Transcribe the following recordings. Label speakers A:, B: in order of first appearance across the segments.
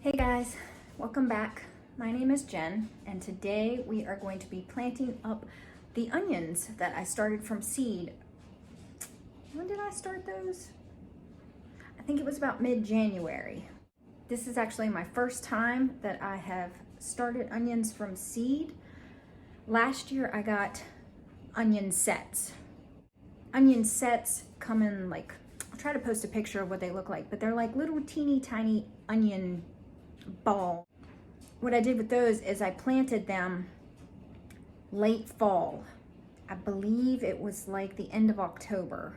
A: Hey guys, welcome back. My name is Jen, and today we are going to be planting up the onions that I started from seed. When did I start those? I think it was about mid-January. This is actually my first time that I have started onions from seed. Last year I got onion sets. Onion sets come in like, I'll try to post a picture of what they look like, but they're like little teeny tiny onion ball. What I did with those is I planted them late fall. I believe it was like the end of October.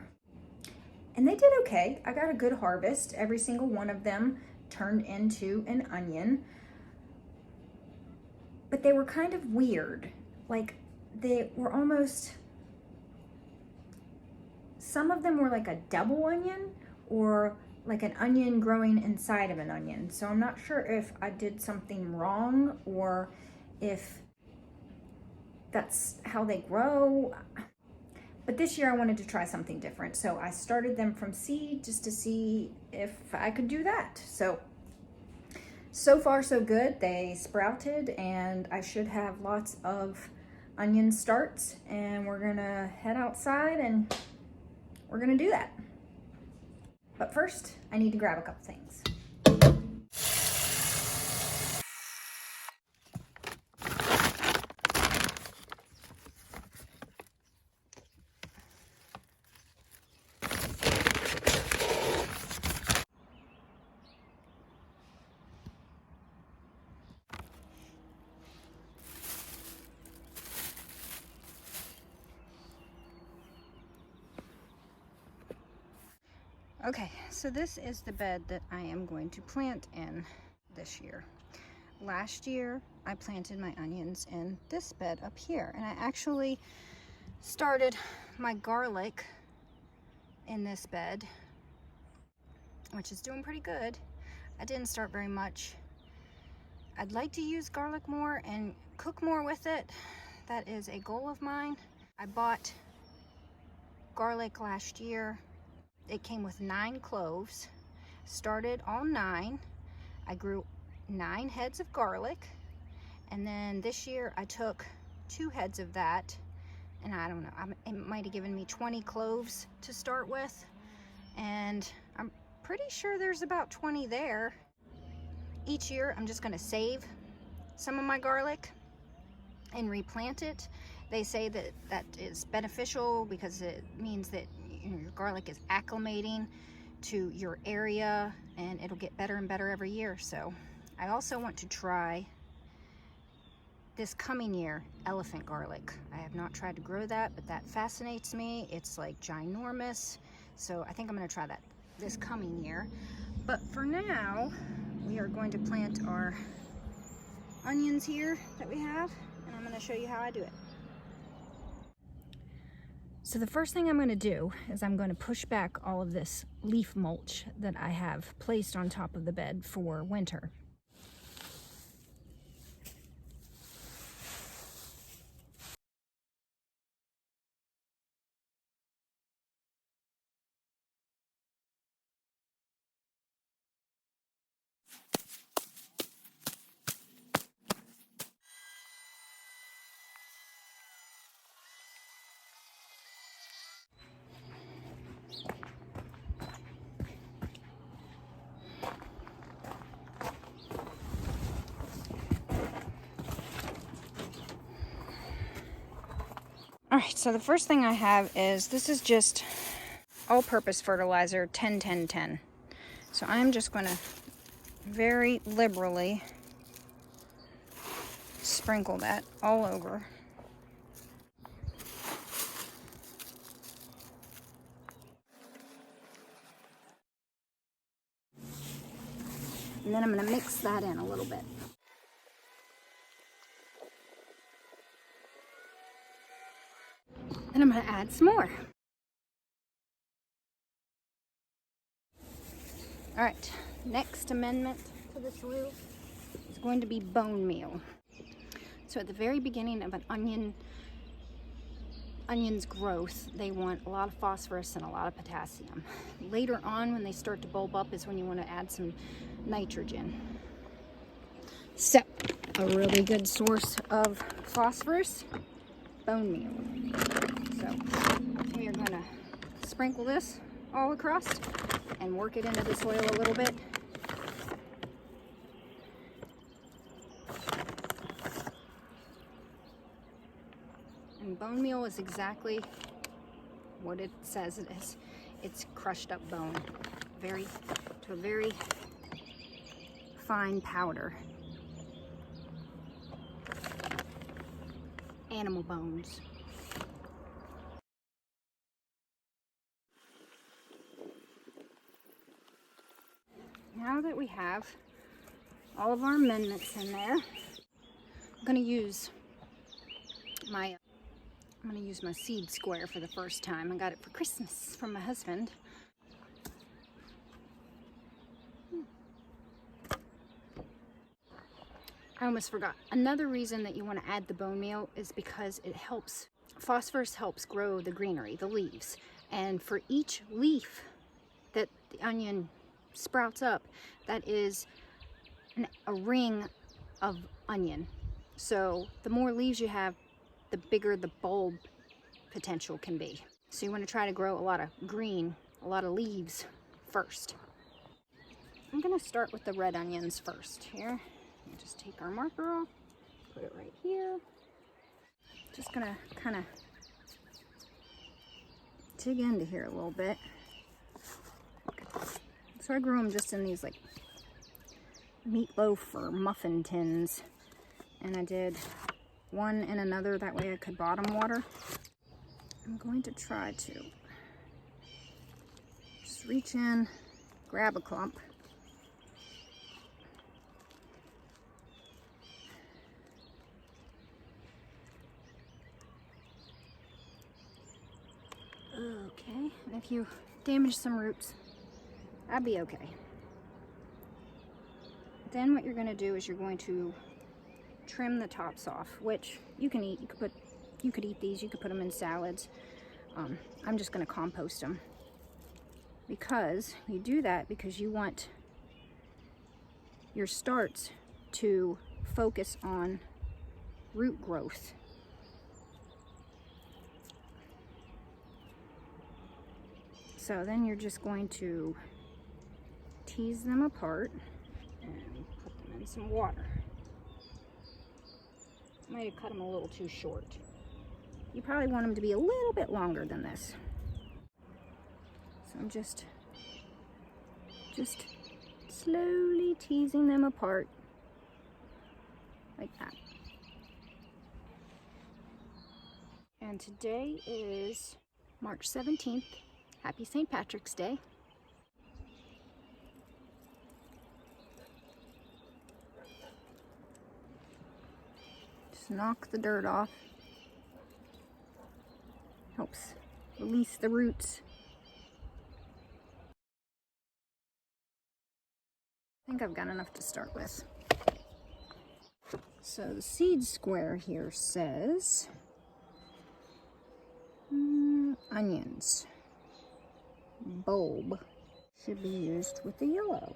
A: And they did okay. I got a good harvest. Every single one of them turned into an onion. But they were kind of weird. Like they were almost, some of them were like a double onion or like an onion growing inside of an onion. So I'm not sure if I did something wrong or if that's how they grow. But this year I wanted to try something different. So I started them from seed just to see if I could do that. So far so good. They sprouted and I should have lots of onion starts, and we're gonna head outside and we're gonna do that. But first, I need to grab a couple things. Okay, so this is the bed that I am going to plant in this year. Last year, I planted my onions in this bed up here, and I actually started my garlic in this bed, which is doing pretty good. I didn't start very much. I'd like to use garlic more and cook more with it. That is a goal of mine. I bought garlic last year. It came with 9 cloves, started all 9. I grew 9 heads of garlic, and then this year I took 2 heads of that, and I don't know, it might have given me 20 cloves to start with, and I'm pretty sure there's about 20 there. Each year I'm just gonna save some of my garlic and replant it. They say that that is beneficial because it means that your garlic is acclimating to your area and it'll get better and better every year. So I also want to try this coming year elephant garlic. I have not tried to grow that, but that fascinates me. It's like ginormous. So I think I'm going to try that this coming year. But for now, we are going to plant our onions here that we have, and I'm going to show you how I do it. So the first thing I'm going to do is I'm going to push back all of this leaf mulch that I have placed on top of the bed for winter. All right, so the first thing I have is, this is just all-purpose fertilizer, 10-10-10. So I'm just going to very liberally sprinkle that all over. And then I'm going to mix that in a little bit. And I'm going to add some more. All right, next amendment to the soil is going to be bone meal. So at the very beginning of an onion's growth, they want a lot of phosphorus and a lot of potassium. Later on, when they start to bulb up, is when you want to add some nitrogen. So, a really good source of phosphorus, bone meal. So, we are going to sprinkle this all across and work it into the soil a little bit. And bone meal is exactly what it says it is. It's crushed up bone, to a very fine powder. Animal bones. Now that we have all of our amendments in there, I'm going to use my seed square for the first time. I got it for Christmas from my husband. I almost forgot. Another reason that you want to add the bone meal is because phosphorus helps grow the greenery, the leaves. And for each leaf that the onion sprouts up, that is a ring of onion. So the more leaves you have, the bigger the bulb potential can be. So you want to try to grow a lot of green, a lot of leaves first. I'm going to start with the red onions first here. Just take our marker off, put it right here. Just going to kind of dig into here a little bit. So I grew them just in these like meatloaf or muffin tins, and I did one and another, that way I could bottom water. I'm going to try to just reach in, grab a clump. Okay, and if you damage some roots, that'd be okay. Then what you're going to do is you're going to trim the tops off, which you can eat. You could eat these. You could put them in salads. I'm just going to compost them, because you do that because you want your starts to focus on root growth. So then you're just going to tease them apart and put them in some water. Might have cut them a little too short. You probably want them to be a little bit longer than this. So I'm just slowly teasing them apart like that. And today is March 17th. Happy St. Patrick's Day. Just knock the dirt off. Helps release the roots. I think I've got enough to start with. So the seed square here says onions. Bulb should be used with the yellow.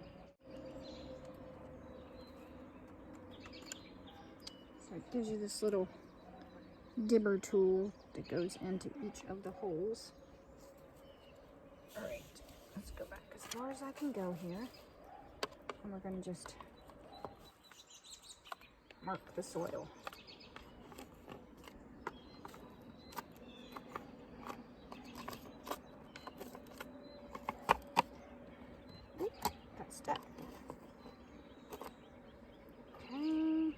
A: So it gives you this little dibber tool that goes into each of the holes. All right, let's go back as far as I can go here. And we're going to just mark the soil. Got stuck. Okay, I'm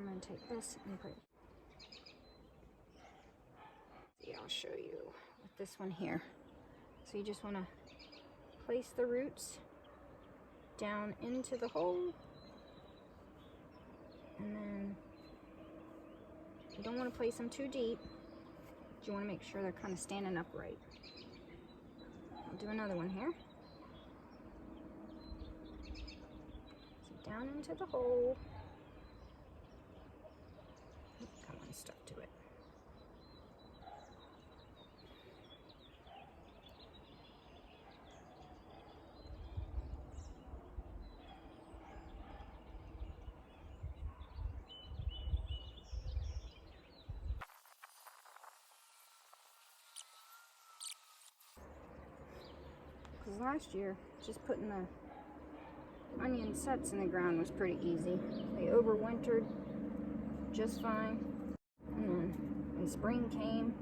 A: going to take this and put it. See, I'll show you with this one here. So you just want to place the roots down into the hole, and then you don't want to place them too deep. You want to make sure they're kind of standing upright. I'll do another one here. So down into the hole. Got one stuck to it. because last year just putting the onion sets in the ground was pretty easy. They overwintered just fine, and then when spring came,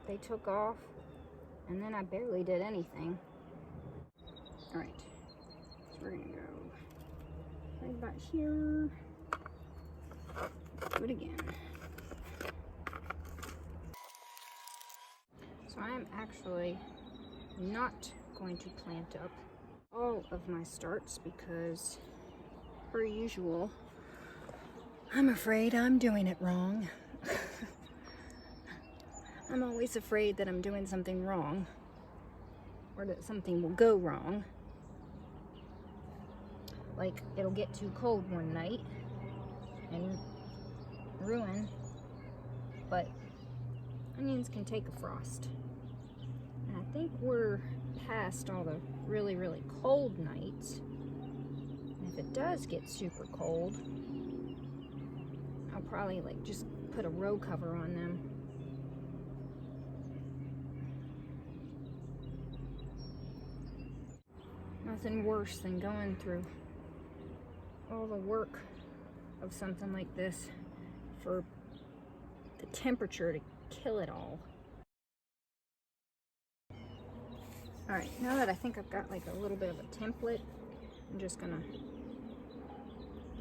A: they took off, and then I barely did anything. All right, so we're gonna go right about here. Do it again. So I am actually not going to plant up all of my starts because, per usual, I'm afraid I'm doing it wrong. I'm always afraid that I'm doing something wrong, or that something will go wrong. Like it'll get too cold one night and ruin, but onions can take a frost. And I think we're past all the really, really cold nights. And if it does get super cold, I'll probably like just put a row cover on them. Nothing worse than going through all the work of something like this for the temperature to kill it all. All right, now that I think I've got like a little bit of a template, I'm just gonna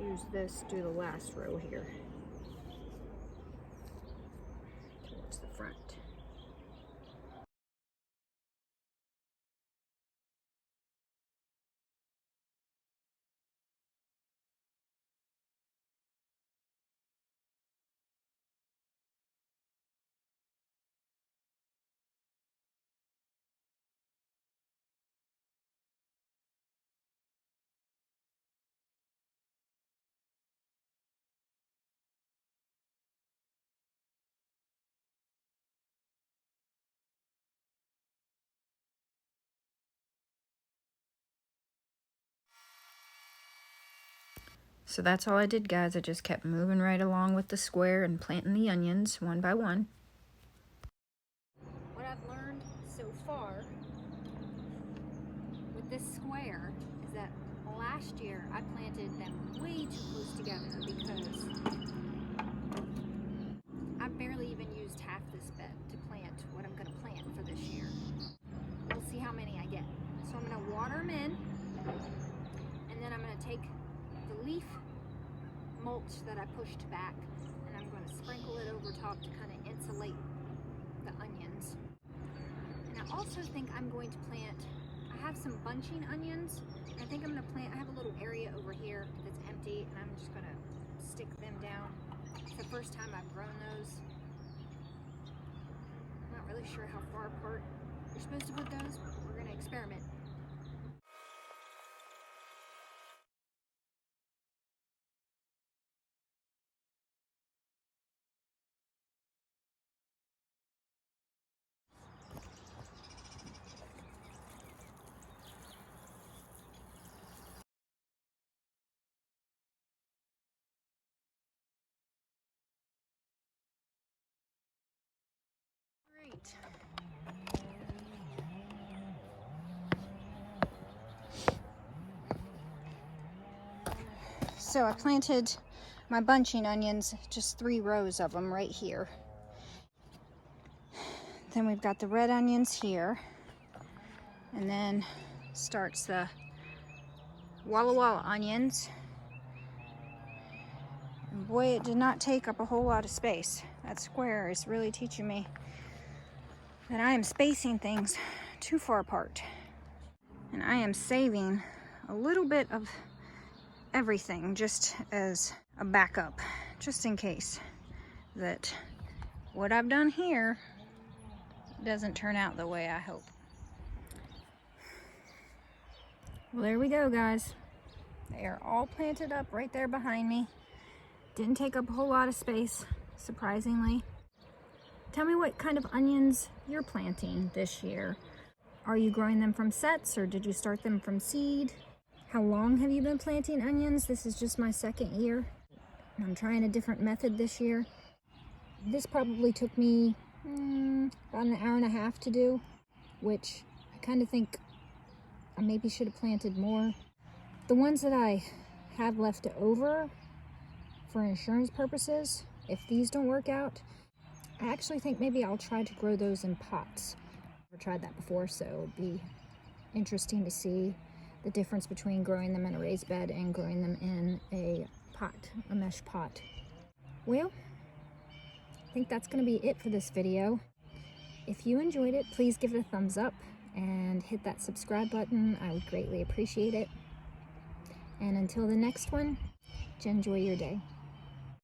A: use this, do the last row here towards the front. So that's all I did, guys. I just kept moving right along with the square and planting the onions one by one. What I've learned so far with this square is that last year I planted them way too close together because I barely even used half this bed to plant what I'm going to plant for this year. We'll see how many I get. So I'm going to water them in, and then I'm going to take the leaf mulch that I pushed back, and I'm going to sprinkle it over top to kind of insulate the onions. And I also think I'm going to plant, I have some bunching onions, and I think I'm going to plant, I have a little area over here that's empty, and I'm just going to stick them down. It's the first time I've grown those. I'm not really sure how far apart you're supposed to put those, but we're going to experiment. So I planted my bunching onions, just 3 rows of them right here. Then we've got the red onions here, and then starts the Walla Walla onions. And boy, it did not take up a whole lot of space. That square is really teaching me that I am spacing things too far apart. And I am saving a little bit of everything just as a backup, just in case that what I've done here doesn't turn out the way I hope. Well, there we go, guys. They are all planted up right there behind me. Didn't take up a whole lot of space, surprisingly. Tell me what kind of onions you're planting this year. Are you growing them from sets, or did you start them from seed? How long have you been planting onions? This is just my 2nd year. I'm trying a different method this year. This probably took me about an hour and a half to do, which kind of think I maybe should have planted more. The ones that I have left over for insurance purposes, if these don't work out, I actually think maybe I'll try to grow those in pots. I've never tried that before, so it'll be interesting to see the difference between growing them in a raised bed and growing them in a pot, a mesh pot. Well, I think that's going to be it for this video. If you enjoyed it, please give it a thumbs up and hit that subscribe button. I would greatly appreciate it. And until the next one, enjoy your day.